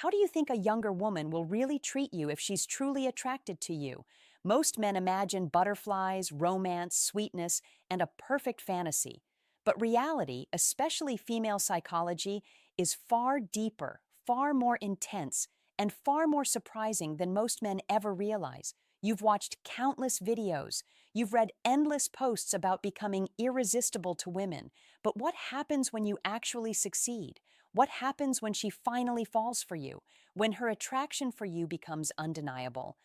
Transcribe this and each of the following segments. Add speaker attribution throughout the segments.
Speaker 1: How do you think a younger woman will really treat you if she's truly attracted to you? Most men imagine butterflies, romance, sweetness, and a perfect fantasy. But reality, especially female psychology, is far deeper, far more intense, and far more surprising than most men ever realize. You've watched countless videos. You've read endless posts about becoming irresistible to women. But what happens when you actually succeed? What happens when she finally falls for you? When her attraction for you becomes undeniable?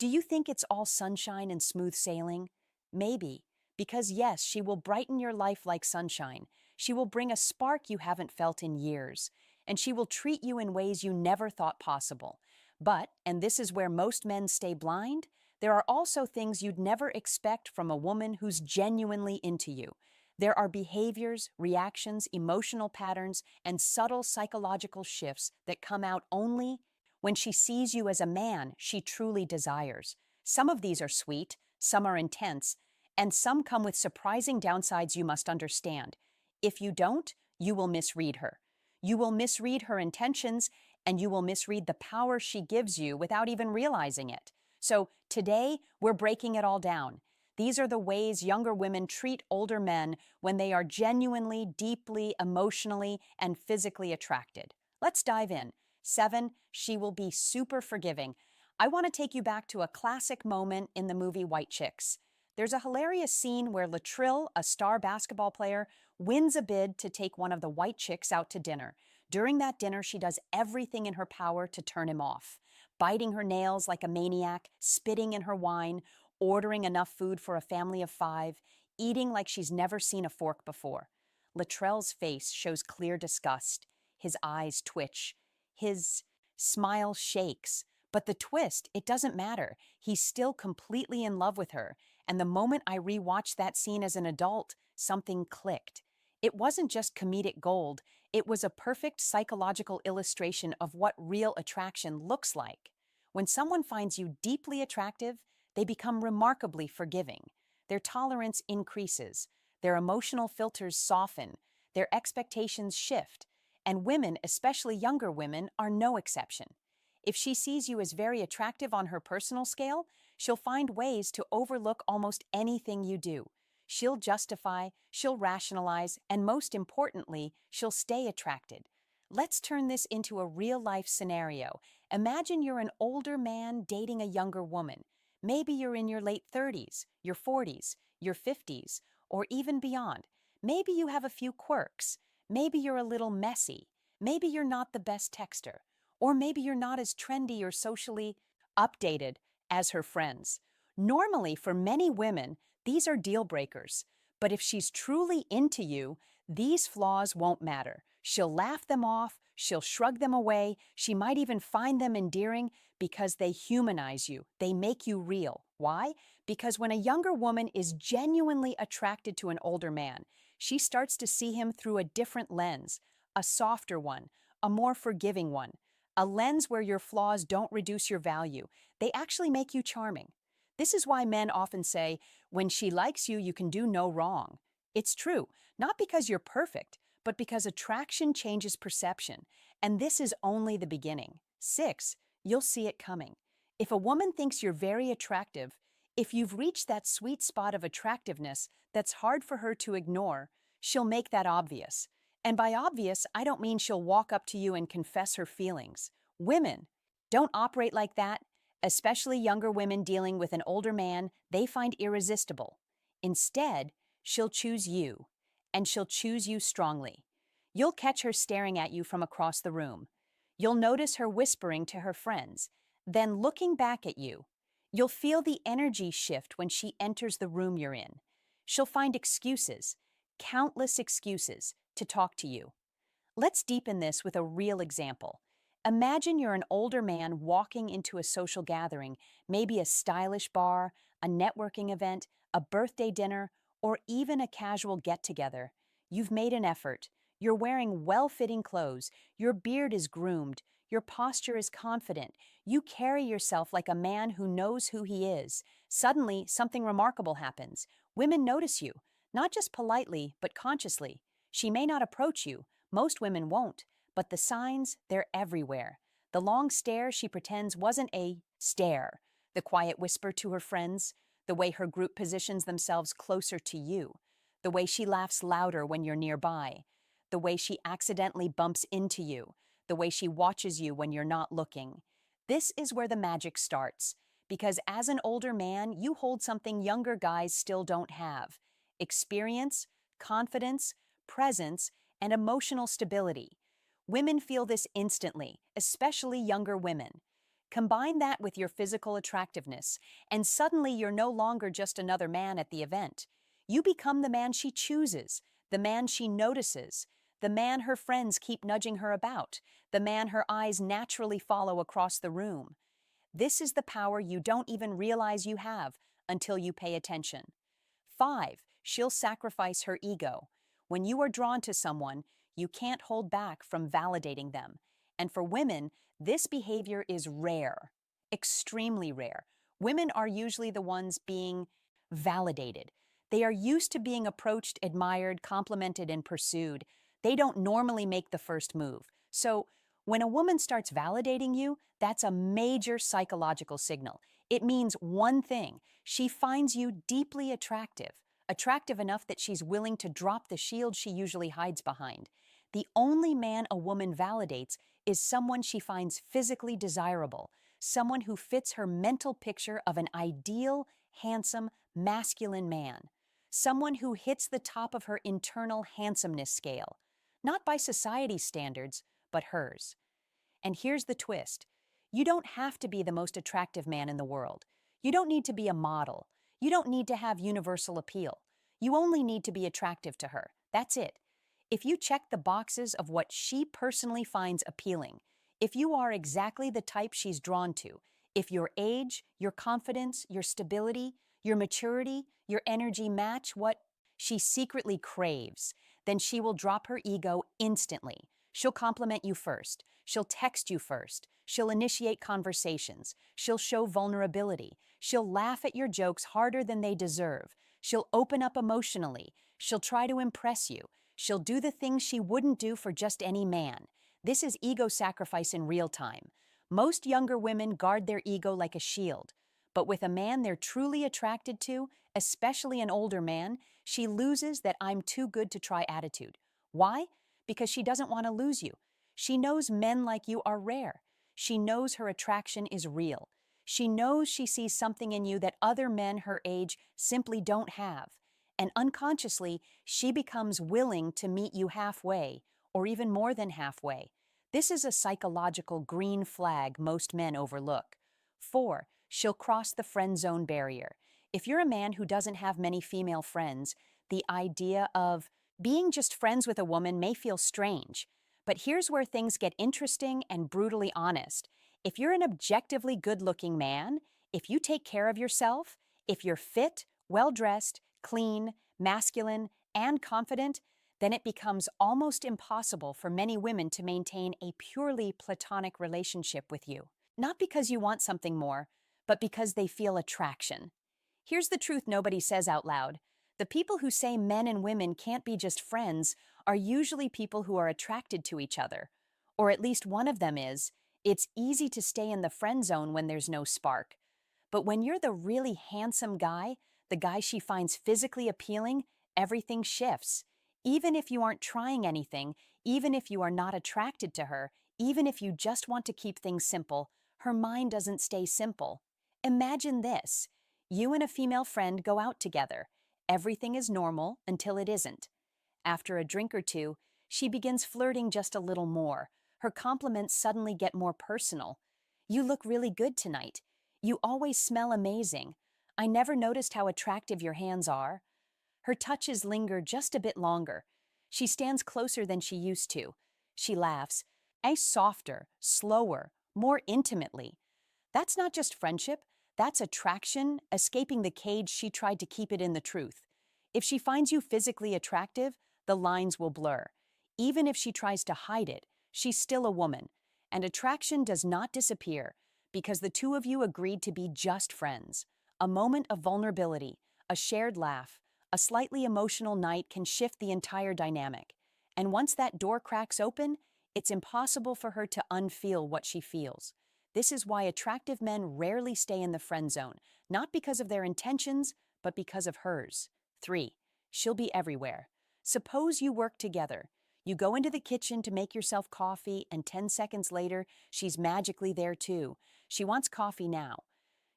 Speaker 1: Do you think it's all sunshine and smooth sailing? Maybe. Because yes, she will brighten your life like sunshine. She will bring a spark you haven't felt in years. And she will treat you in ways you never thought possible. But, and this is where most men stay blind, there are also things you'd never expect from a woman who's genuinely into you. There are behaviors, reactions, emotional patterns, and subtle psychological shifts that come out only when she sees you as a man she truly desires. Some of these are sweet, some are intense, and some come with surprising downsides you must understand. If you don't, you will misread her. You will misread her intentions, and you will misread the power she gives you without even realizing it. So today, we're breaking it all down. These are the ways younger women treat older men when they are genuinely, deeply, emotionally, and physically attracted. Let's dive in. 7, she will be super forgiving. I want to take you back to a classic moment in the movie White Chicks. There's a hilarious scene where Latrell, a star basketball player, wins a bid to take one of the white chicks out to dinner. During that dinner, she does everything in her power to turn him off, biting her nails like a maniac, spitting in her wine, ordering enough food for a family of 5, eating like she's never seen a fork before. Latrell's face shows clear disgust. His eyes twitch. His smile shakes. But the twist, it doesn't matter. He's still completely in love with her. And the moment I rewatched that scene as an adult, something clicked. It wasn't just comedic gold, it was a perfect psychological illustration of what real attraction looks like. When someone finds you deeply attractive, they become remarkably forgiving. Their tolerance increases, their emotional filters soften, their expectations shift, and women, especially younger women, are no exception. If she sees you as very attractive on her personal scale, she'll find ways to overlook almost anything you do. She'll justify, she'll rationalize, and most importantly, she'll stay attracted. Let's turn this into a real-life scenario. Imagine you're an older man dating a younger woman. Maybe you're in your late 30s, your 40s, your 50s, or even beyond. Maybe you have a few quirks. Maybe you're a little messy. Maybe you're not the best texter. Or maybe you're not as trendy or socially updated as her friends. Normally, for many women, these are deal breakers. But if she's truly into you, these flaws won't matter. She'll laugh them off, she'll shrug them away, she might even find them endearing because they humanize you, they make you real. Why? Because when a younger woman is genuinely attracted to an older man, she starts to see him through a different lens, a softer one, a more forgiving one, a lens where your flaws don't reduce your value, they actually make you charming. This is why men often say, when she likes you, you can do no wrong. It's true, not because you're perfect, but because attraction changes perception, and this is only the beginning. 6, you'll see it coming. If a woman thinks you're very attractive, if you've reached that sweet spot of attractiveness that's hard for her to ignore, she'll make that obvious. And by obvious, I don't mean she'll walk up to you and confess her feelings. Women don't operate like that, especially younger women dealing with an older man they find irresistible. Instead, she'll choose you, and she'll choose you strongly. You'll catch her staring at you from across the room. You'll notice her whispering to her friends, then looking back at you. You'll feel the energy shift when she enters the room you're in. She'll find excuses, countless excuses, to talk to you. Let's deepen this with a real example. Imagine you're an older man walking into a social gathering, maybe a stylish bar, a networking event, a birthday dinner, or even a casual get-together. You've made an effort. You're wearing well-fitting clothes. Your beard is groomed. Your posture is confident. You carry yourself like a man who knows who he is. Suddenly, something remarkable happens. Women notice you, not just politely, but consciously. She may not approach you. Most women won't. But the signs, they're everywhere. The long stare she pretends wasn't a stare, the quiet whisper to her friends, the way her group positions themselves closer to you, the way she laughs louder when you're nearby, the way she accidentally bumps into you, the way she watches you when you're not looking. This is where the magic starts, because as an older man, you hold something younger guys still don't have: experience, confidence, presence, and emotional stability. Women feel this instantly, especially younger women. Combine that with your physical attractiveness, and suddenly you're no longer just another man at the event. You become the man she chooses, the man she notices, the man her friends keep nudging her about, the man her eyes naturally follow across the room. This is the power you don't even realize you have until you pay attention. 5. She'll sacrifice her ego. When you are drawn to someone, you can't hold back from validating them. And for women, this behavior is rare, extremely rare. Women are usually the ones being validated. They are used to being approached, admired, complimented, and pursued. They don't normally make the first move. So, when a woman starts validating you, that's a major psychological signal. It means one thing: she finds you deeply attractive, attractive enough that she's willing to drop the shield she usually hides behind. The only man a woman validates is someone she finds physically desirable, someone who fits her mental picture of an ideal, handsome, masculine man, someone who hits the top of her internal handsomeness scale, not by society's standards, but hers. And here's the twist: you don't have to be the most attractive man in the world. You don't need to be a model. You don't need to have universal appeal. You only need to be attractive to her. That's it. If you check the boxes of what she personally finds appealing, if you are exactly the type she's drawn to, if your age, your confidence, your stability, your maturity, your energy match what she secretly craves, then she will drop her ego instantly. She'll compliment you first. She'll text you first. She'll initiate conversations. She'll show vulnerability. She'll laugh at your jokes harder than they deserve. She'll open up emotionally. She'll try to impress you. She'll do the things she wouldn't do for just any man. This is ego sacrifice in real time. Most younger women guard their ego like a shield. But with a man they're truly attracted to, especially an older man, she loses that "I'm too good to try" attitude. Why? Because she doesn't want to lose you. She knows men like you are rare. She knows her attraction is real. She knows she sees something in you that other men her age simply don't have. And unconsciously, she becomes willing to meet you halfway, or even more than halfway. This is a psychological green flag most men overlook. 4. She'll cross the friend zone barrier. If you're a man who doesn't have many female friends, the idea of being just friends with a woman may feel strange. But here's where things get interesting and brutally honest. If you're an objectively good-looking man, if you take care of yourself, if you're fit, well-dressed, clean, masculine, and confident, then it becomes almost impossible for many women to maintain a purely platonic relationship with you. Not because you want something more, but because they feel attraction. Here's the truth nobody says out loud. The people who say men and women can't be just friends are usually people who are attracted to each other. Or at least one of them is. It's easy to stay in the friend zone when there's no spark. But when you're the really handsome guy, the guy she finds physically appealing, everything shifts. Even if you aren't trying anything, even if you are not attracted to her, even if you just want to keep things simple, her mind doesn't stay simple. Imagine this. You and a female friend go out together. Everything is normal until it isn't. After a drink or two, she begins flirting just a little more. Her compliments suddenly get more personal. "You look really good tonight. You always smell amazing. I never noticed how attractive your hands are." Her touches linger just a bit longer. She stands closer than she used to. She laughs, softer, slower, more intimately. That's not just friendship, that's attraction, escaping the cage she tried to keep it in the truth. If she finds you physically attractive, the lines will blur. Even if she tries to hide it, she's still a woman. And attraction does not disappear because the two of you agreed to be just friends. A moment of vulnerability, a shared laugh, a slightly emotional night can shift the entire dynamic. And once that door cracks open, It's impossible for her to unfeel what she feels. This is why attractive men rarely stay in the friend zone, not because of their intentions, but because of hers. 3. She'll be everywhere. Suppose you work together. You go into the kitchen to make yourself coffee, and 10 seconds later, she's magically there too. She wants coffee now.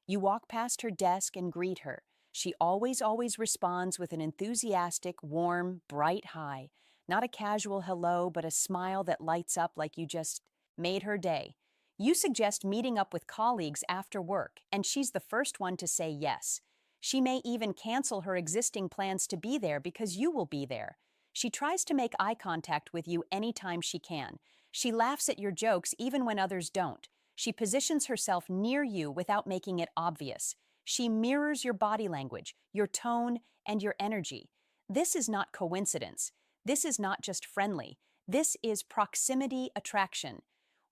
Speaker 1: You walk past her desk and greet her. She always responds with an enthusiastic, warm, bright hi. Not a casual hello, but a smile that lights up like you just made her day. You suggest meeting up with colleagues after work, and she's the first one to say yes. She may even cancel her existing plans to be there because you will be there. She tries to make eye contact with you anytime she can. She laughs at your jokes even when others don't. She positions herself near you without making it obvious. She mirrors your body language, your tone, and your energy. This is not coincidence. This is not just friendly. This is proximity attraction.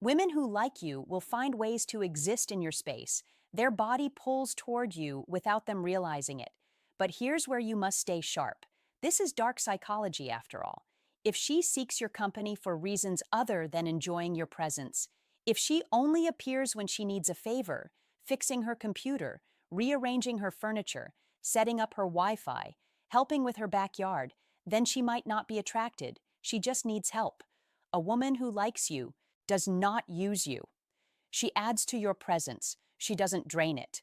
Speaker 1: Women who like you will find ways to exist in your space. Their body pulls toward you without them realizing it. But here's where you must stay sharp. This is dark psychology, after all. If she seeks your company for reasons other than enjoying your presence, if she only appears when she needs a favor, fixing her computer, rearranging her furniture, setting up her Wi-Fi, helping with her backyard, then she might not be attracted. She just needs help. A woman who likes you does not use you. She adds to your presence. She doesn't drain it.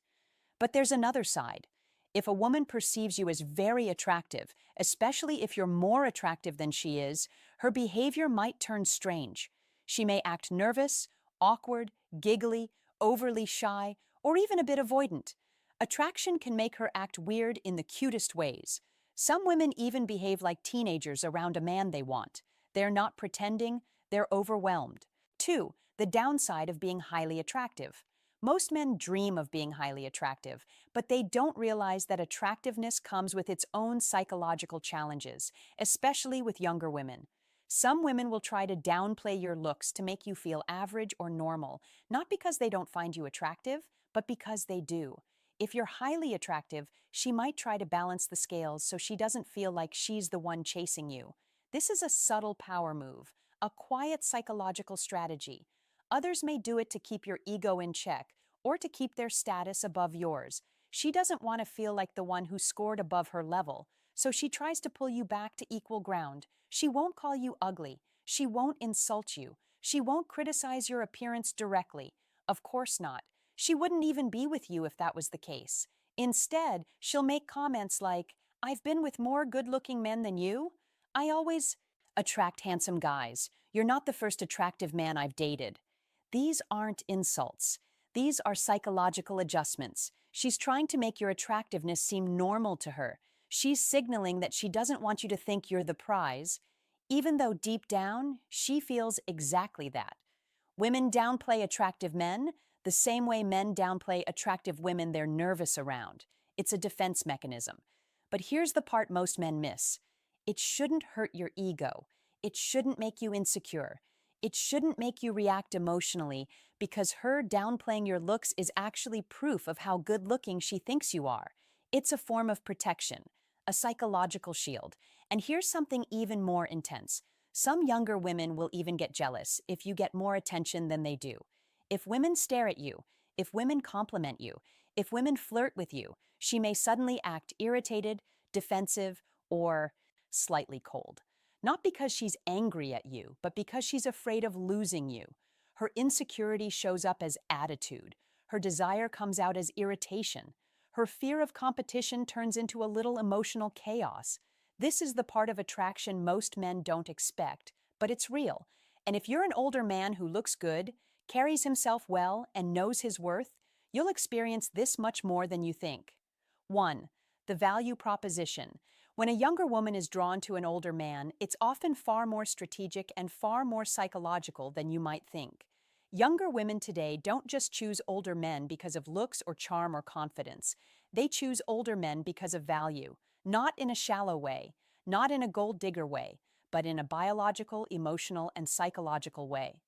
Speaker 1: But there's another side. If a woman perceives you as very attractive, especially if you're more attractive than she is, her behavior might turn strange. She may act nervous, awkward, giggly, overly shy, or even a bit avoidant. Attraction can make her act weird in the cutest ways. Some women even behave like teenagers around a man they want. They're not pretending, they're overwhelmed. 2. The downside of being highly attractive. Most men dream of being highly attractive, but they don't realize that attractiveness comes with its own psychological challenges, especially with younger women. Some women will try to downplay your looks to make you feel average or normal, not because they don't find you attractive, but because they do. If you're highly attractive, she might try to balance the scales so she doesn't feel like she's the one chasing you. This is a subtle power move, a quiet psychological strategy. Others may do it to keep your ego in check or to keep their status above yours. She doesn't want to feel like the one who scored above her level, so she tries to pull you back to equal ground. She won't call you ugly. She won't insult you. She won't criticize your appearance directly. Of course not. She wouldn't even be with you if that was the case. Instead, she'll make comments like, "I've been with more good-looking men than you. I always attract handsome guys. You're not the first attractive man I've dated." These aren't insults. These are psychological adjustments. She's trying to make your attractiveness seem normal to her. She's signaling that she doesn't want you to think you're the prize, even though deep down, she feels exactly that. Women downplay attractive men the same way men downplay attractive women they're nervous around. It's a defense mechanism. But here's the part most men miss. It shouldn't hurt your ego. It shouldn't make you insecure. It shouldn't make you react emotionally because her downplaying your looks is actually proof of how good-looking she thinks you are. It's a form of protection, a psychological shield. And here's something even more intense. Some younger women will even get jealous if you get more attention than they do. If women stare at you, if women compliment you, if women flirt with you, she may suddenly act irritated, defensive, or slightly cold. Not because she's angry at you, but because she's afraid of losing you. Her insecurity shows up as attitude. Her desire comes out as irritation. Her fear of competition turns into a little emotional chaos. This is the part of attraction most men don't expect, but it's real. And if you're an older man who looks good, carries himself well, and knows his worth, you'll experience this much more than you think. 1. The value proposition. When a younger woman is drawn to an older man, it's often far more strategic and far more psychological than you might think. Younger women today don't just choose older men because of looks or charm or confidence. They choose older men because of value, not in a shallow way, not in a gold digger way, but in a biological, emotional, and psychological way.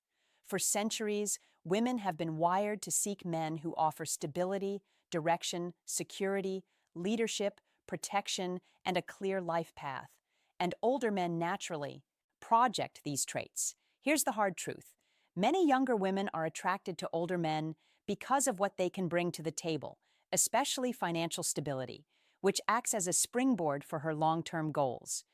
Speaker 1: For centuries, women have been wired to seek men who offer stability, direction, security, leadership, protection, and a clear life path. And older men naturally project these traits. Here's the hard truth. Many younger women are attracted to older men because of what they can bring to the table, especially financial stability, which acts as a springboard for her long-term goals.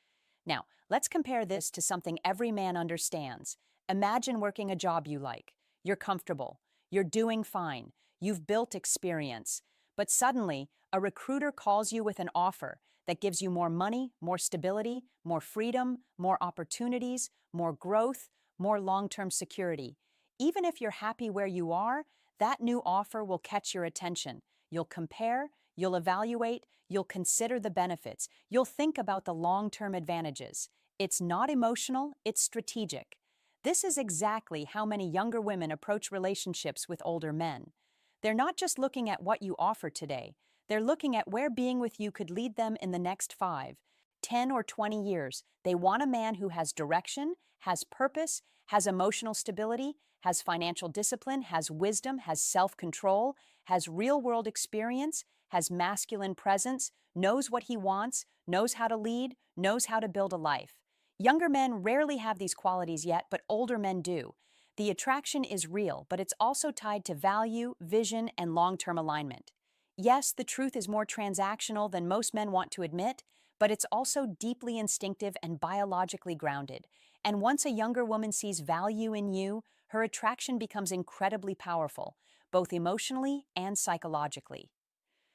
Speaker 1: Now, let's compare this to something every man understands. Imagine working a job you like. You're comfortable. You're doing fine. You've built experience. But suddenly, a recruiter calls you with an offer that gives you more money, more stability, more freedom, more opportunities, more growth, more long-term security. Even if you're happy where you are, that new offer will catch your attention. You'll compare, you'll evaluate, you'll consider the benefits, you'll think about the long-term advantages. It's not emotional, it's strategic. This is exactly how many younger women approach relationships with older men. They're not just looking at what you offer today, they're looking at where being with you could lead them in the next 5, 10, or 20 years. They want a man who has direction, has purpose, has emotional stability, has financial discipline, has wisdom, has self-control, has real-world experience, has masculine presence, knows what he wants, knows how to lead, knows how to build a life. Younger men rarely have these qualities yet, but older men do. The attraction is real, but it's also tied to value, vision, and long-term alignment. Yes, the truth is more transactional than most men want to admit, but it's also deeply instinctive and biologically grounded. And once a younger woman sees value in you, her attraction becomes incredibly powerful, both emotionally and psychologically.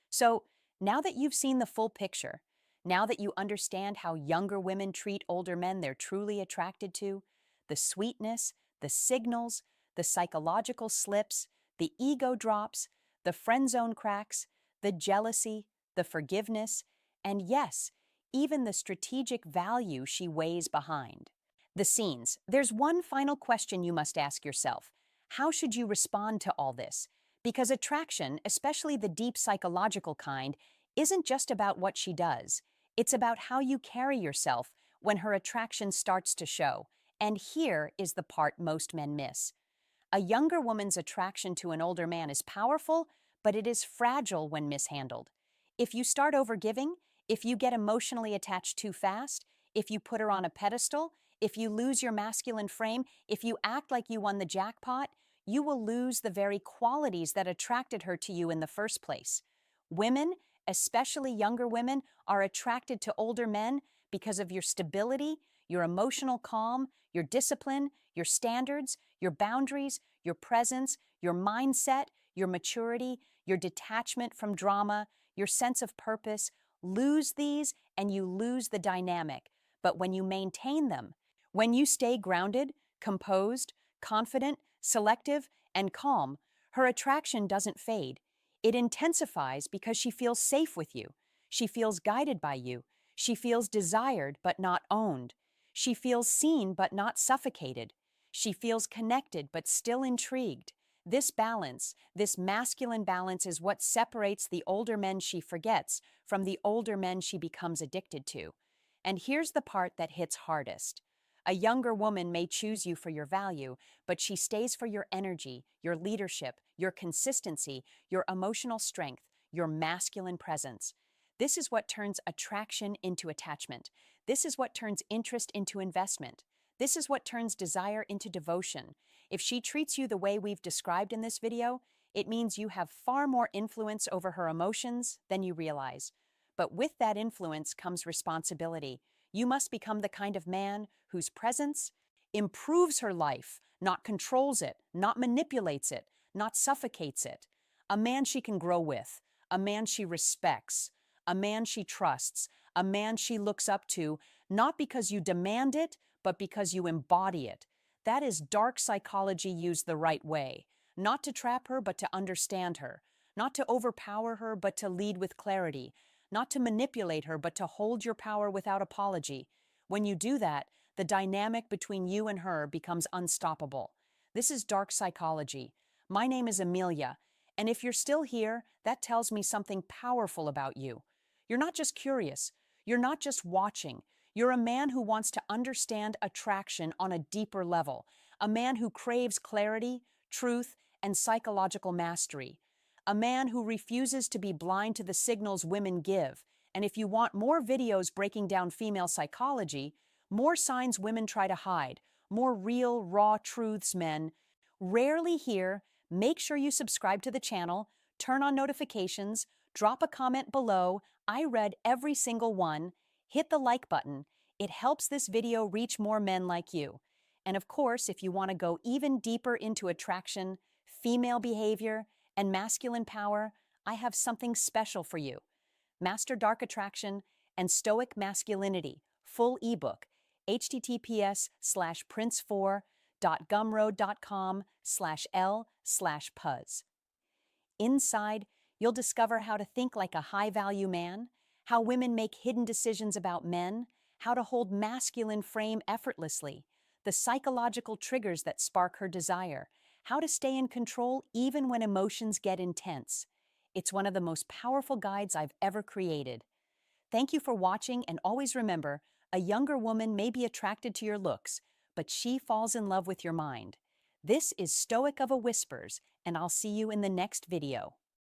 Speaker 1: So, now that you've seen the full picture, now that you understand how younger women treat older men they're truly attracted to, the sweetness, the signals, the psychological slips, the ego drops, the friend zone cracks, the jealousy, the forgiveness, and yes, even the strategic value she weighs behind. The scenes. There's one final question you must ask yourself. How should you respond to all this? Because attraction, especially the deep psychological kind, isn't just about what she does. It's about how you carry yourself when her attraction starts to show. And here is the part most men miss. A younger woman's attraction to an older man is powerful, but it is fragile when mishandled. If you start overgiving, if you get emotionally attached too fast, if you put her on a pedestal, if you lose your masculine frame, if you act like you won the jackpot, you will lose the very qualities that attracted her to you in the first place. Women, especially younger women, are attracted to older men because of your stability, your emotional calm, your discipline, your standards, your boundaries, your presence, your mindset, your maturity, your detachment from drama, your sense of purpose. Lose these and you lose the dynamic. But when you maintain them, when you stay grounded, composed, confident, selective, and calm, her attraction doesn't fade. It intensifies because she feels safe with you. She feels guided by you. She feels desired but not owned. She feels seen but not suffocated. She feels connected but still intrigued. This balance, this masculine balance, is what separates the older men she forgets from the older men she becomes addicted to. And here's the part that hits hardest. A younger woman may choose you for your value, but she stays for your energy, your leadership, your consistency, your emotional strength, your masculine presence. This is what turns attraction into attachment. This is what turns interest into investment. This is what turns desire into devotion. If she treats you the way we've described in this video, it means you have far more influence over her emotions than you realize. But with that influence comes responsibility. You must become the kind of man whose presence improves her life, not controls it, not manipulates it, not suffocates it. A man she can grow with, a man she respects, a man she trusts, a man she looks up to, not because you demand it, but because you embody it. That is dark psychology used the right way. Not to trap her, but to understand her. Not to overpower her, but to lead with clarity. Not to manipulate her, but to hold your power without apology. When you do that, the dynamic between you and her becomes unstoppable. This is dark psychology. My name is Amelia, and if you're still here, that tells me something powerful about you. You're not just curious. You're not just watching. You're a man who wants to understand attraction on a deeper level, a man who craves clarity, truth, and psychological mastery, a man who refuses to be blind to the signals women give. And if you want more videos breaking down female psychology, more signs women try to hide, more real, raw truths men rarely hear. Make sure you subscribe to the channel, turn on notifications, drop a comment below. I read every single one. Hit the like button. It helps this video reach more men like you. And of course, if you want to go even deeper into attraction, female behavior, and masculine power, I have something special for you. Master Dark Attraction and Stoic Masculinity, full ebook, https:/prince4.gumroad.com/l/puzz. Inside, you'll discover how to think like a high-value man, how women make hidden decisions about men, how to hold masculine frame effortlessly, the psychological triggers that spark her desire, how to stay in control even when emotions get intense. It's one of the most powerful guides I've ever created. Thank you for watching, and always remember, a younger woman may be attracted to your looks, but she falls in love with your mind. This is Stoic of a Whispers, and I'll see you in the next video.